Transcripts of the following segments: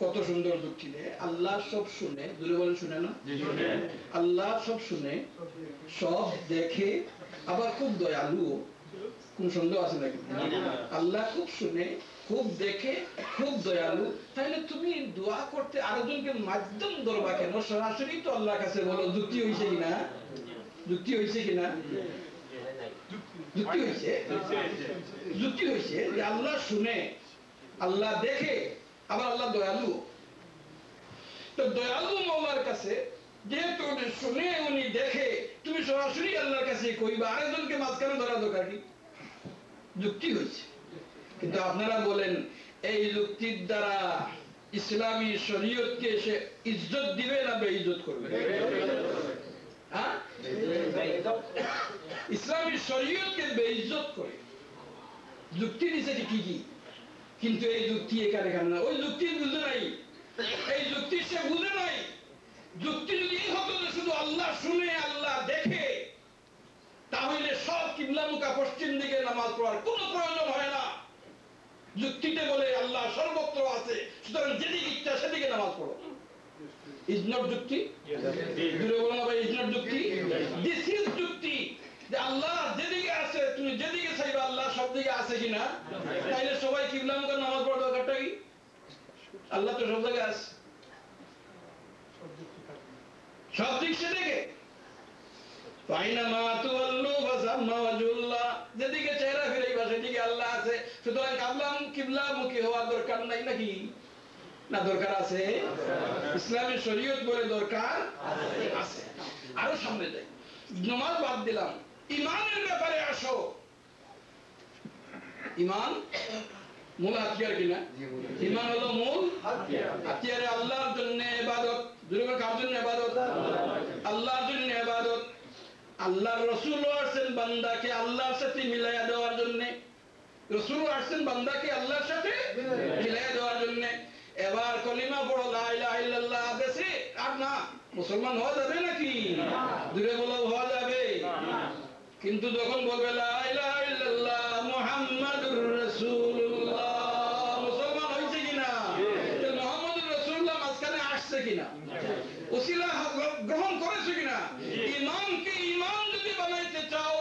কত সুন্দর যুক্তি দেয়। আল্লাহ সব শুনে, দূরে বলেন শুনে না? আল্লাহ সব শুনে, সব দেখে, আবার খুব দয়ালু। কোন সন্দেহ আছে নাকি? আল্লাহ খুব শুনে, খুব দেখে, খুব দয়ালু। তাহলে তুমি দোয়া করতে আরেকজনকে মাধ্যম ধরবা কেন? সরাসরি তো আল্লাহর কাছে বলো। যুক্তি হয়েছে কিনা? যুক্তি হয়েছে কিনা? যুক্তি হয়েছে। যুক্তি হয়েছে যে আল্লাহ শুনে, আল্লাহ দেখে, আবার আল্লাহ দয়ালু। তো দয়ালু মাওলার কাছে যেহেতু উনি শুনে, উনি দেখে, তুমি সরাসরি আল্লাহর কাছে কইবা, আরেকজনকে মাঝখানে ধরা দরকার কি? যুক্তি হয়েছে। কিন্তু আপনারা বলেন এই যুক্তির দ্বারা ইসলামী শরীয়তকে সে ইজ্জত দিবে না বেইজ্জত করবে? হ্যাঁ, ইসলামী শরীয়তকে বেইজ্জত করে। যুক্তি দিছে ঠিকই, কিন্তু এই যুক্তি এখানে না, ওই যুক্তি বুঝে নাই, এই যুক্তি সে বুঝে নাই। যুক্তি যদি এই হতো যে শুধু আল্লাহ শুনে, আল্লাহ দেখে, তাহলে সব কিবলামুখা পশ্চিম দিকে নামাজ পড়ার কোনো প্রয়োজন হয় না। যুক্তিতে বলে আল্লাহ সর্বত্র আছে, সুতরাং যেদিকে ইচ্ছা সেদিকে নামাজ পড়ো। ইজ নট যুক্তি? দূরে বলো না ভাই, ইজ নট যুক্তি? দিস ইজ যুক্তি। যে আল্লাহ যেদিকে আছে, তুমি যেদিকে চাইবা আল্লাহ সব দিকে আছে কিনা। তাইলে সবাই কিবলামুখা নামাজ পড়ার দরকারটা কি? আল্লাহ তো সব জায়গায় আছে, সব দিক সে দেখে। যেদিকে চেহারা ফিরাইবা সেদিকে আল্লাহ আছে। সুতরাং কিবলামুখী হওয়ার দরকার নাই নাকি? না, দরকার আছে। ইসলামী শরীয়ত বলে দরকার আছে। আরো সামনে যাই, নামাজ বাদ দিলাম, ইমানের ব্যাপারে আসো। ইমান মূল হাতিয়ার কিনা? ইমান হলো মূল হাতিয়ার। আল্লাহর জন্য ইবাদত। কার জন্য ইবাদত? আল্লাহর জন্য ইবাদত। আল্লাহর রাসূল আসেন বান্দাকে আল্লাহর সাথে মিলাইয়া দেওয়ার জন্য। রাসূল আসেন বান্দাকে আল্লাহর সাথে মিলাইয়া দেওয়ার জন্য। এবার কলিমা পড়ো, লা ইলাহা ইল্লাল্লাহ দেশে আর না, মুসলমান হওয়া যাবে নাকি? দূরে বলো, হওয়া যাবে। কিন্তু যখন বলবে লা ইলাহা ইল্লাল্লাহ মুহাম্মাদুর রাসূলুল্লাহ, মুসলমান হইছে কিনা? মুহাম্মাদুর রাসূলুল্লাহ মাঝখানে আসছে কিনা? ওসিলা গ্রহণ করেছে কিনা? ইমানকে ইমান যদি বানাইতে চাও,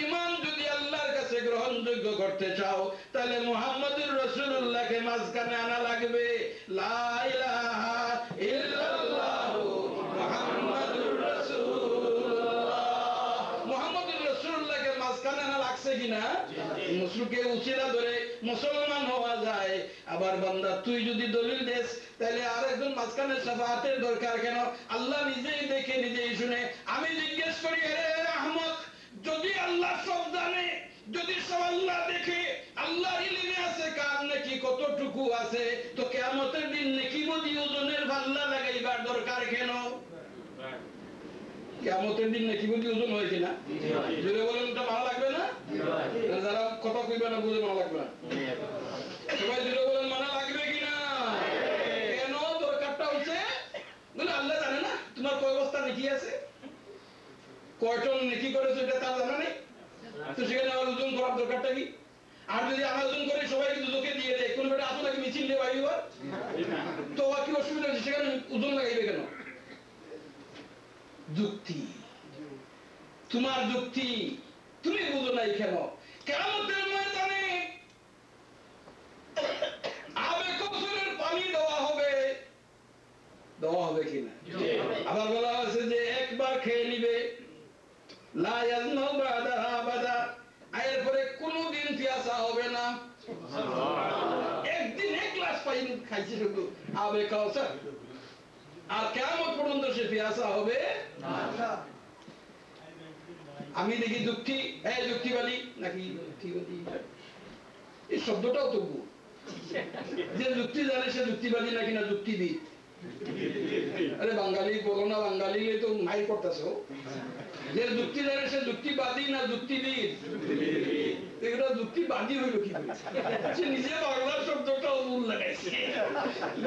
ইমান যদি আল্লাহর কাছে গ্রহণযোগ্য করতে চাও, তাহলে মুহাম্মাদুর রাসূলুল্লাহকে মাঝখানে আনা লাগবে। লা ইলাহা ইল্লাল্লাহ মুহাম্মাদুর রাসূলুল্লাহ, মুহাম্মাদুর রাসূলুল্লাহকে মাঝখানে আনা লাগছে কিনা? মুসলমানকে উচিলা ধরে মুসলমান হওয়া যায়। আবার বান্দা তুই যদি দলিল দেস, তাহলে আরেকজন মাঝখানে শাফাআতের দরকার কেন? আল্লাহ নিজেই দেখে, নিজেই শুনে। আমি জিজ্ঞেস করি, আরে আহমদ, যদি আল্লাহ সব জানে, যদি সব আল্লাহ দেখে, আল্লাহ ইলমে আছে কার নাকি কতটুকু আছে, তো কিয়ামতের দিন নেকি বলি ওজনের পাল্লা লাগাইবার দরকার কেন? কিয়ামতের দিন নেকি বলি ওজন হয় কিনা? জোরে বলেন, এটা ভালো লাগবে না? যারা কথা কইবে না বুঝে ভালো লাগবে না। সবাই জোরে বলেন, মানা লাগবে কিনা? কেন? দরকারটা হচ্ছে বলে আল্লাহ জানে না তোমার কয় বস্তা নেকি আছে, কয় টন নেকি করেছো, এটা তার জানা নেই। তো সেখানে আমার ওজন করার দরকারটা কি? আর যদি আমরা ওজন করি সবাইকে দুজকে দিয়ে দেয়, কোন বেটা আসলে মিছিল দিয়ে বাড়ি হওয়ার তো কি অসুবিধা হচ্ছে? সেখানে ওজন লাগাইবে কেন? যুক্তি, তোমার যুক্তি তুমি বুঝো নাই কেন? কিয়ামতের ময়দানে আবে কৌসরের পানি দেওয়া হবে, দেওয়া হবে কিনা? আবার বলা হয়েছে যে একবার খেয়ে নিবে, লা ইয়াজনু বাদাহা আবাদা, এরপরে কোনদিন পিয়াসা হবে না। একদিন এক গ্লাস পানি খাইছে শুধু আবে কাউসার, আর কিয়ামত পর্যন্ত সে পিয়াসা হবে না। আমি দেখি যুক্তি, যুক্তিবাদী নাকি যুক্তিবাদী, এই শব্দটাও তো ভুল। যে যুক্তি জানে সে যুক্তিবাদী নাকি না যুক্তিবিদ? আরে বাঙালি বলো না, বাঙালি তো মাইর করতেছো। যে যুক্তি জানে সে যুক্তিবাদী না যুক্তিবিদ? এটা যুক্তিবাদী হইল কি? সে নিজে বাংলার শব্দটাও ভুল লাগাইছে,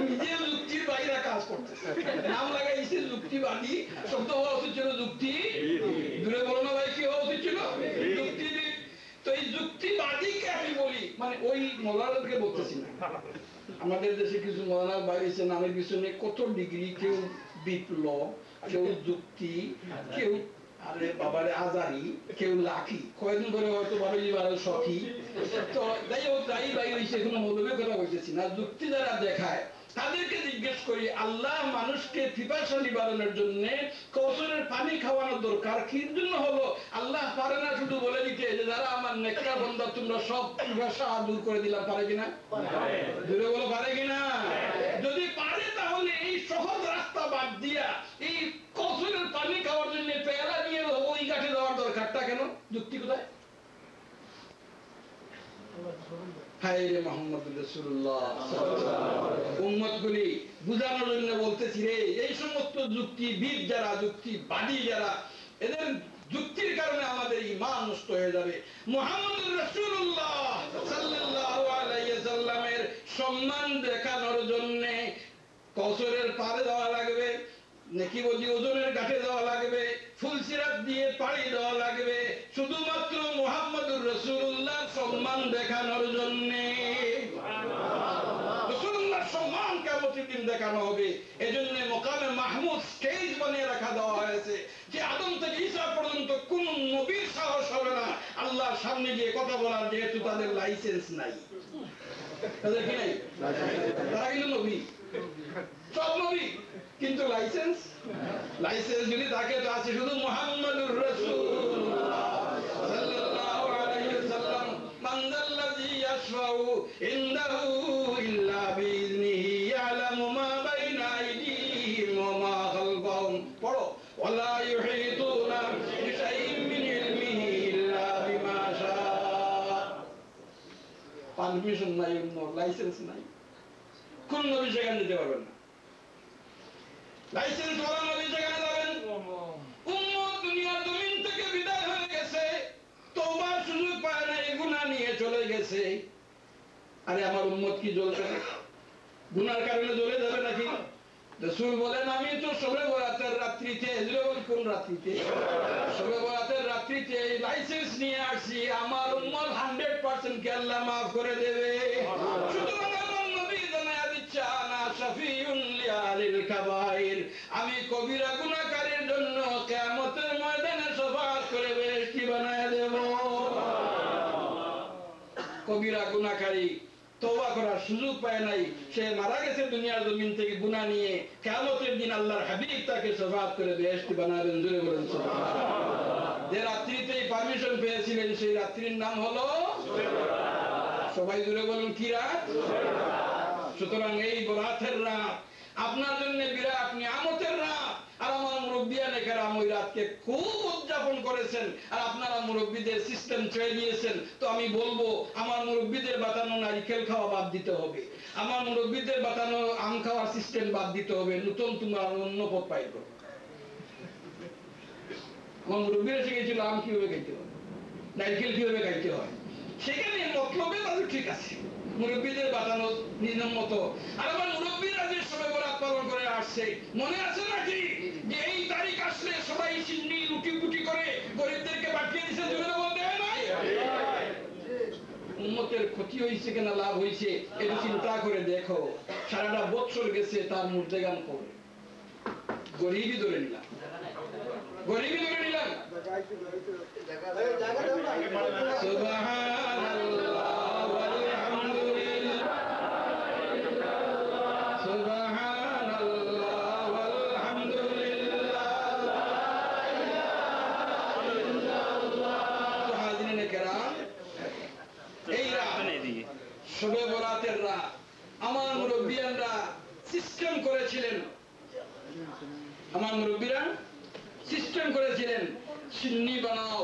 নিজে যুক্তির বাইরে কাজ করতেছে, নাম লাগাইছে যুক্তিবাদী। শব্দ হওয়া উচিত ছিল যুক্তি। দূরে বলো না ভাই, কি হওয়া উচিত ছিল? যুক্তিবিদ। তো এই যুক্তিবাদীকে আমি বলি, মানে ওই মৌলানাকে বলতেছি না, আমাদের দেশে কিছু মৌলানা বাইরেছে নামের পিছনে কত ডিগ্রি, কেউ বিপ্লব, কেউ যুক্তি, কেউ আরে বাবারে আজারি, কেউ লাখি, কয়েকদিন পরে হয়তো বারো সখী। তো যাই হোক, যাই বাইরে হয়েছে, কোনো মৌলবীর কথা বলতেছি না, যুক্তি যারা দেখায় তাদেরকে জিজ্ঞেস করি, আল্লাহ মানুষকে পিপাসা নিবারণের জন্য কৌশলের পানি খাওয়ানোর দরকার কি জন্য হলো? আল্লাহ পারে না শুধু বলে দিতে যে যারা আমার নেককার বান্দা তোমরা সব পিপাসা দূর করে দিলাম, পারে কিনা? দূরে বলো, পারে কিনা? যদি পারে তাহলে এই সহজ রাস্তা বাদ দিয়া এই কৌশলের পানি খাওয়ার জন্য পেয়ালা নিয়ে ওই ঘাটে যাওয়ার দরকারটা কেন? যুক্তি কোথায়? বুঝানোর জন্য বলতেছি রে, এই সমস্ত যুক্তিবিদ যারা, যুক্তিবাদী যারা, এদের যুক্তির কারণে আমাদের ঈমান নষ্ট হয়ে যাবে। মুহাম্মদুর রাসূলুল্লাহ সাল্লাল্লাহু আলাইহি ওয়াসাল্লামের সম্মান দেখানোর জন্য কসরের পারে দেওয়া লাগবে, নাকি বলি ওজনের ঘাটে দেওয়া লাগবে, ফুলসিরাত দিয়ে পাড়ি দেওয়া লাগবে, শুধুমাত্র মুহাম্মদুর রাসূলুল্লাহ সম্মান দেখানোর জন্য। রাসূলুল্লাহর সম্মান কিয়ামতের দিন দেখানো হবে। এজন্য মকামে মাহমুদ স্টেজ বানিয়ে রাখা দেওয়া হয়েছে যে আদম থেকে ঈসা পর্যন্ত কোন নবীর সাহস হবে না আল্লাহর সামনে গিয়ে কথা বলার, যেহেতু তাদের লাইসেন্স নাই। তাদের কি নাই? তারা কিন্তু নবী, সব নবী, কিন্তু লাইসেন্স যদি থাকে তো আছে শুধু মুহাম্মদুর রাসূলুল্লাহ সাল্লাল্লাহু আলাইহি ওয়াসাল্লাম। মান যাল্লাযী ইয়াশফাউ ইনদাহু ইল্লা বিইذনিহি ইয়ালামু মা বাইনা আইদিহিম ওয়া মা খালফাহুম। পড়ো, ওয়ালা ইউহিতুনা বিশাইইন মিন ইলমিহি ইল্লা বিমা শাআ। পারমিশন নাই, লাইসেন্স নাই, কোন নবী সেখানে দিতে পারবেন না। লাইসেন্স ওয়ালা নবী যেখানে যাবেন, উম্মত দুনিয়ার জমিন থেকে বিদায় হয়ে গেছে, তওবার সুযোগ পায় না, গুনাহ নিয়ে চলে গেছে। আরে আমার উম্মত কি জ্বলবে না? গুনার কারণে জ্বলে যাবে নাকি? রাসূল বলেন, আমি তো শবে বরাতের রাত্রিতে, কোন রাত্রিতে? শবে বরাতের রাত্রিতে লাইসেন্স নিয়ে আসছি, আমার উম্মত 100% কে আল্লাহ মাফ করে দেবে। সুতরাং আমার নবী জানায়া দিচ্ছে, আনা শাফিউন লিআলিল কাবাইর, আমি কবিরা গুনাহকারীর জন্য কিয়ামতের ময়দানে শাফাআত করে বেহেশতি বানায়া দেব। কবিরা গুনাহকারী তওবা করার সুযোগ পায় নাই, সে মারা গেছে দুনিয়ার জমিন থেকে গুনাহ নিয়ে, কিয়ামতের দিন আল্লাহর হাবিব তাকে শাফাআত করে বেহেশতি বানাবেন। জোরে বলেন সুবহানাল্লাহ। যে রাত্রিতেই পারমিশন পেয়েছিলেন সেই রাত্রির নাম হলো শবে বরাত। সবাই জোরে বলেন, কি রাত? সুতরাং এই বরাতের রাত আপনার জন্য বিরাট নিয়ামতের রাত। আর আমার মুরব্বিয়ানে কেরাম ওই রাতকে খুব উদযাপন করেছেন, আর আপনারা মুরব্বীদের সিস্টেম ছেড়ে দিয়েছেন। তো আমি বলবো, আমার মুরব্বীদের বাতানো নারিকেল খাওয়া বাদ দিতে হবে, আমার মুরব্বীদের বাতানো আম খাওয়ার সিস্টেম বাদ দিতে হবে, নতুন তোমার অন্য পথ পাইব। আমার মুরব্বীরা শিখেছিল আম কিভাবে খাইতে হয়, নারিকেল কিভাবে খাইতে হয়, সেখানে মতলবে তাদের ঠিক আছে, মুরব্বীদের বাতানো নিয়ম মতো। আর আমার মুরব্বীরা যে শবে বরাত পালন করে আসছে, মনে আছে নাকি যে এই তারিখ আসলে সবাই সিন্নি রুটি পুটি করে গরিবদেরকে পাঠিয়ে দিছে? জোরে বলতে হয় নাই? উম্মতের ক্ষতি হয়েছে কিনা লাভ হয়েছে একটু চিন্তা করে দেখো। সারাটা বছর গেছে তার মুর্দেগান করে, গরিবই ধরে নিলাম, গরিবই ধরে নিলাম। সুবহানাল্লাহ শবে বরাতের রাত আমার মুরব্বিয়ানরা সিস্টেম করেছিলেন, আমার মুরব্বীরা সিস্টেম করেছিলেন, সিন্নি বানাও,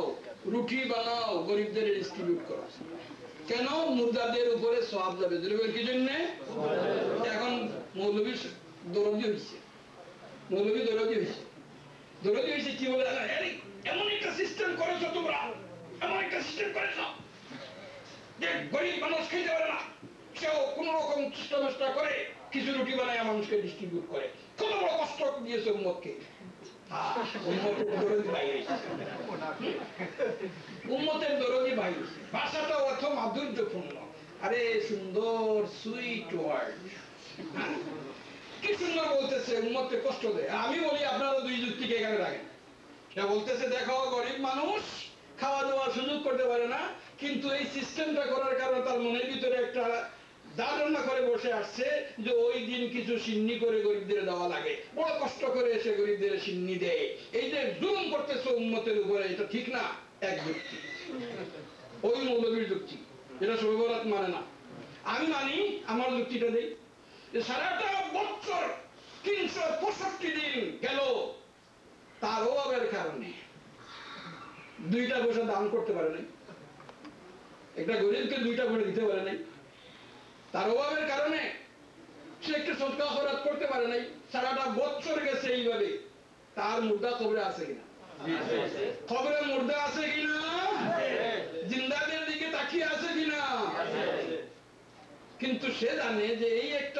রুটি বানাও, গরিবদের ডিস্ট্রিবিউট করো। কেন? মুর্দাদের উপরে সওয়াব যাবে। কি জন্য? এখন মৌলবী দরদি হয়েছে, মৌলবী দরদি হয়েছে, দরদি হয়েছে কি বলে? এমন একটা সিস্টেম করেছো তোমরা, এমন একটা সিস্টেম করেছো যে গরিব মানুষ খেতে পারে না, সেও কোন রকম চেষ্টা করে কিছু রুটি বানায় মানুষকে ডিস্ট্রিবিউট করে। কত বড় কষ্ট দিয়েছে উম্মতকে। উম্মতের দরদি ভাই, ভাষাটা অর্থ মাধুর্যপূর্ণ, আরে সুন্দর সুইট ওয়ার্ড, কি সুন্দর বলতেছে উম্মতকে কষ্ট দেয়। আমি বলি আপনারা দুই যুক্তিকে এখানে রাখেন। সে বলতেছে দেখো গরিব মানুষ খাওয়া দাওয়ার সুযোগ করতে পারে না, কিন্তু এই সিস্টেমটা করার কারণে তার মনের ভিতরে একটা ধারণা করে বসে আসছে যে ওই দিন কিছু সিন্নি করে গরিবদের দেওয়া লাগে, বড় কষ্ট করে এসে গরিবদের সিন্নি দেয়। এই যে জুলুম করতেছে উম্মতের উপরে, এটা ঠিক না। এক যুক্তি, ওই মৌলবীর যুক্তি, এটা শবে বরাত মানে না। আমি মানি, আমার যুক্তিটা দেই যে সারাটা বছর 365 দিন গেল তার অভাবের কারণে দুইটা পয়সা দান করতে পারে নাই, একটা গরিবকে দুইটা পয়সা দিতে পারে নাই, তার অভাবের কারণে সে একটু সদকা খরচ করতে পারে নাই, সারাটা বছর গেছে এইভাবে। তার মুর্দা কবরে আছে কিনা? কবরে মুর্দা আছে কিনা? জিন্দাদের দিকে তাকিয়ে আছে কিনা? কিন্তু সে জানে যে এই একটা